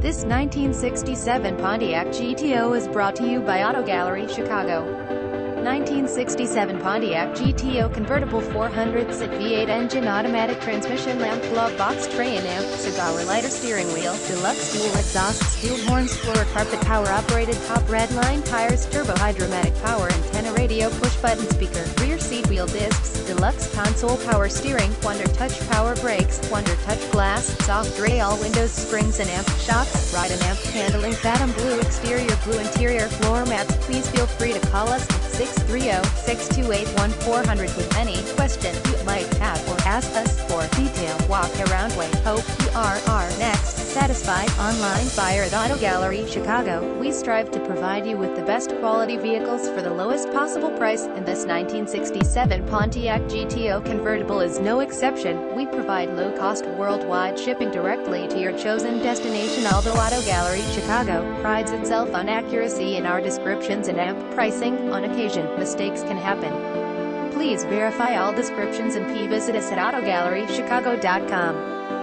This 1967 Pontiac GTO is brought to you by Auto Gallery Chicago. 1967 Pontiac GTO Convertible 400-seat V8 engine, automatic transmission, lamp, glove box, tray and amp, cigar lighter, steering wheel, deluxe dual exhausts, steel horns, floor carpet, power operated top, red line tires, turbo hydromatic power antenna, radio, push button speaker, rear seat wheel discs, deluxe console, power steering, Wonder Touch power brakes, Wonder Touch glass, soft gray all windows, springs and amp, shocks, ride and amp handling, phantom blue exterior, blue interior, floor mats. Please feel free to call us at 630-628-1400 with any question you might have or ask us for detailed walk-around way. Hope you are our next satisfied online buyer at Auto Gallery Chicago. We strive to provide you with the best quality vehicles for the lowest possible price, and this 1967 Pontiac GTO Convertible is no exception. We provide low-cost worldwide shipping directly to your chosen destination. Although Auto Gallery Chicago prides itself on accuracy in our descriptions and amp pricing, on occasion, mistakes can happen. Please verify all descriptions and visit us at autogallerychicago.com.